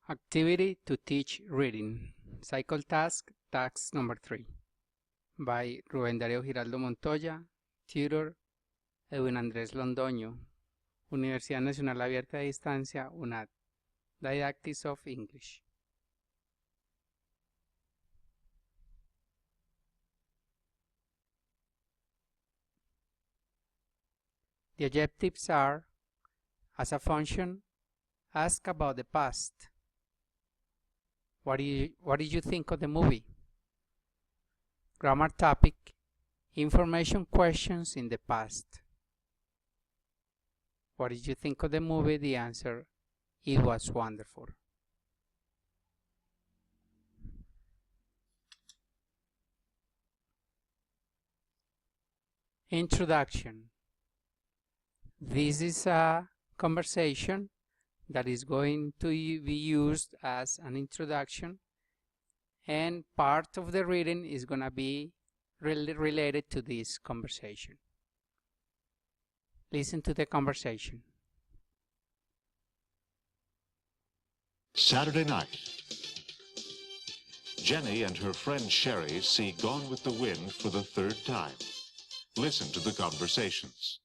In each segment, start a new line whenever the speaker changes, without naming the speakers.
Activity to teach reading. Cycle task number 3. By Rubén Darío Giraldo Montoya, tutor Edwin Andrés Londoño, Universidad Nacional Abierta de Distancia, UNAD. Didactics of English. The objectives are, as a function, ask about the past. What did you think of the movie? Grammar topic, information questions in the past. What did you think of the movie? The answer, it was wonderful. Introduction. This is a conversation that is going to be used as an introduction, and part of the reading is going to be related to this conversation. Listen to the conversation.
Saturday night. Jenny and her friend Sherry see Gone with the Wind for the third time. Listen to the conversations.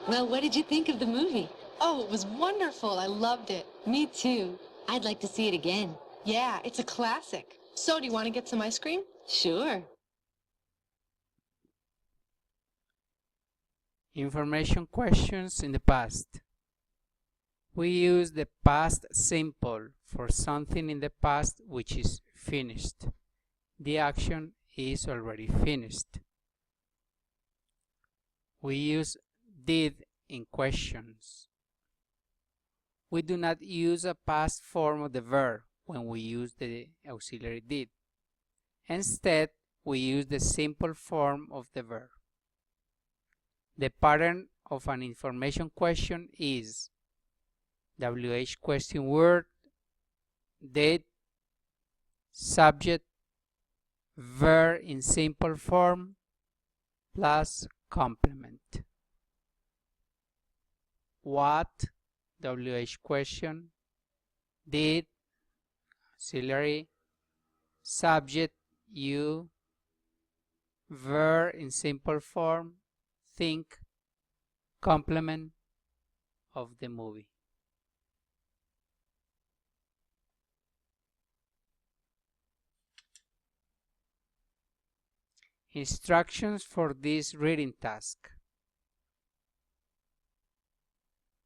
Well, what did you think of the movie?
Oh, it was wonderful. I loved it.
Me too. I'd like to see it again.
Yeah, it's a classic. So, do you want to get some ice cream?
Sure.
Information questions in the past. We use the past simple for something in the past which is finished. The action is already finished. We use did in questions. We do not use a past form of the verb when we use the auxiliary did. Instead, we use the simple form of the verb. The pattern of an information question is WH question word, did, subject, verb in simple form, plus complement. What, WH question, did, auxiliary, subject, you, verb in simple form, think, complement of the movie. Instructions for this reading task.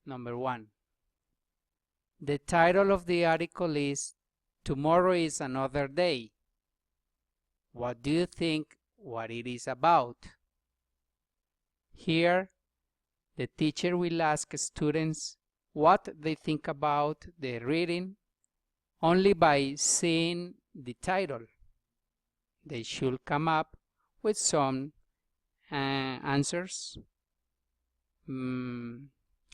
Number 1. The title of the article is Tomorrow is Another Day. What do you think what it is about? Here, the teacher will ask students what they think about the reading only by seeing the title. They should come up with some answers,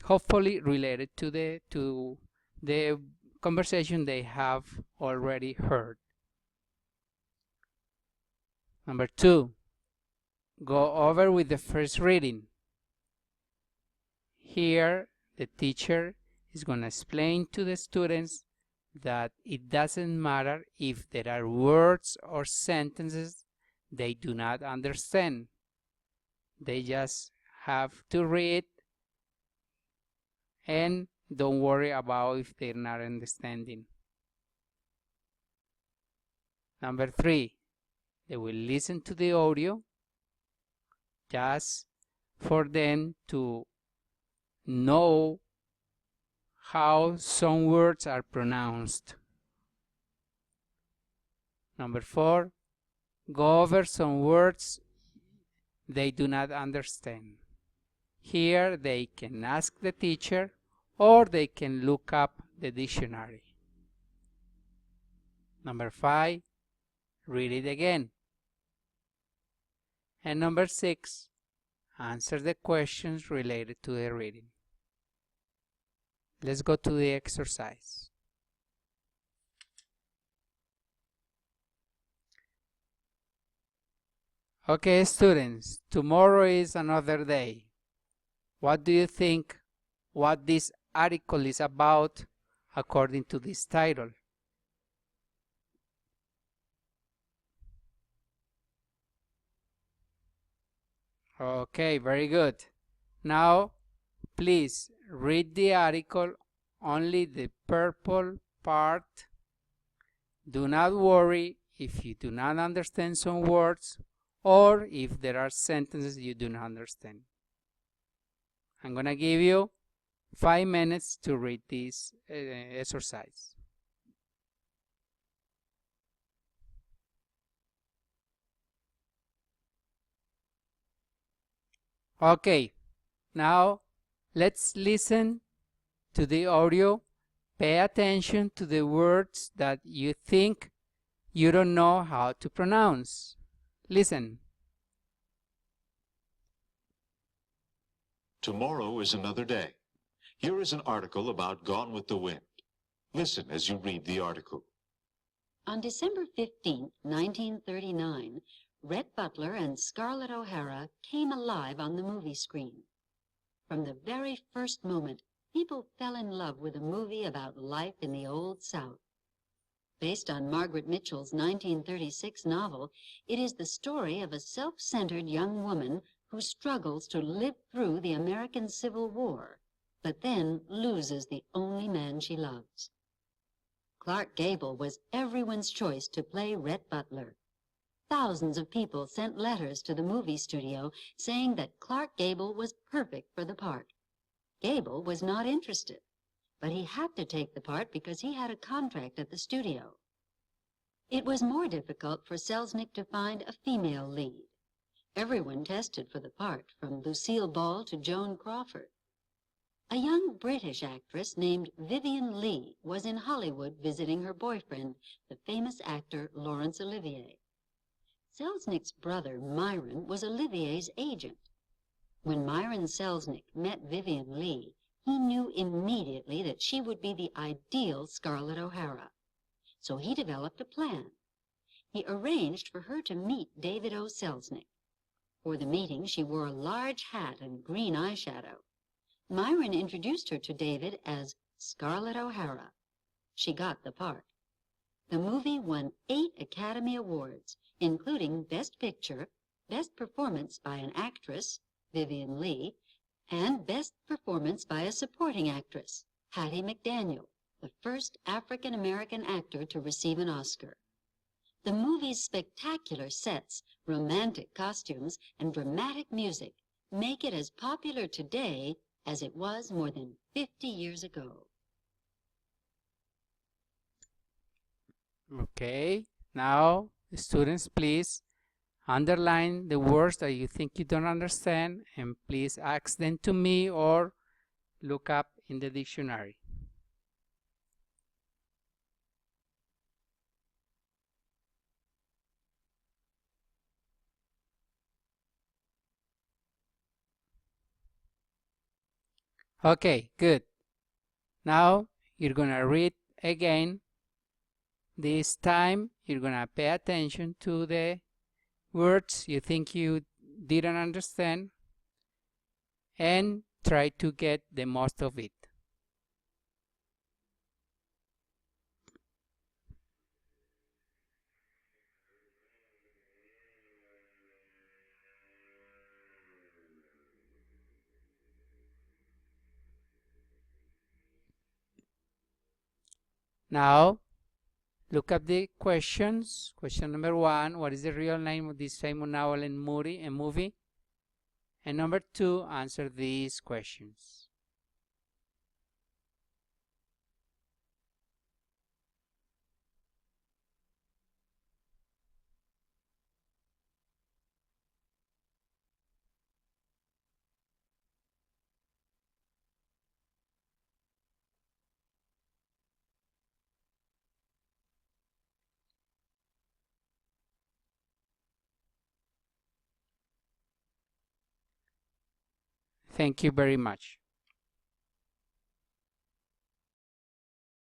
hopefully related to the conversation they have already heard. Number 2, go over with the first reading. Here, the teacher is going to explain to the students that it doesn't matter if there are words or sentences they do not understand. They just have to read and don't worry about if they're not understanding. Number 3, they will listen to the audio just for them to know how some words are pronounced. Number 4, go over some words they do not understand. Here they can ask the teacher or they can look up the dictionary. Number 5, read it again. And number 6, answer the questions related to the reading. Let's go to the exercise. Okay, students, tomorrow is another day. What do you think what this article is about according to this title? Okay, very good. Now, please read the article, only the purple part. Do not worry if you do not understand some words or if there are sentences you do not understand. I'm going to give you 5 minutes to read this exercise. Okay, now let's listen to the audio. Pay attention to the words that you think you don't know how to pronounce. Listen.
Tomorrow is another day. Here is an article about Gone with the Wind. Listen as you read the article.
On December 15, 1939, Rhett Butler and Scarlett O'Hara came alive on the movie screen. From the very first moment, people fell in love with a movie about life in the Old South. Based on Margaret Mitchell's 1936 novel, it is the story of a self-centered young woman who struggles to live through the American Civil War, but then loses the only man she loves. Clark Gable was everyone's choice to play Rhett Butler. Thousands of people sent letters to the movie studio saying that Clark Gable was perfect for the part. Gable was not interested, but he had to take the part because he had a contract at the studio. It was more difficult for Selznick to find a female lead. Everyone tested for the part, from Lucille Ball to Joan Crawford. A young British actress named Vivien Leigh was in Hollywood visiting her boyfriend, the famous actor Laurence Olivier. Selznick's brother, Myron, was Olivier's agent. When Myron Selznick met Vivien Leigh, he knew immediately that she would be the ideal Scarlett O'Hara. So he developed a plan. He arranged for her to meet David O. Selznick. For the meeting, she wore a large hat and green eyeshadow. Myron introduced her to David as Scarlett O'Hara. She got the part. The movie won 8 Academy Awards, including Best Picture, Best Performance by an Actress, Vivien Leigh, and Best Performance by a Supporting Actress, Hattie McDaniel, the first African-American actor to receive an Oscar. The movie's spectacular sets, romantic costumes, and dramatic music make it as popular today as it was more than 50 years ago.
Okay, now students, please underline the words that you think you don't understand and please ask them to me or look up in the dictionary. Okay, good. Now you're gonna read again. This time you're gonna pay attention to the words you think you didn't understand and try to get the most of it. Now look up the questions. Question number 1, what is the real name of this famous novel and movie? And number 2, answer these questions. Thank you very much.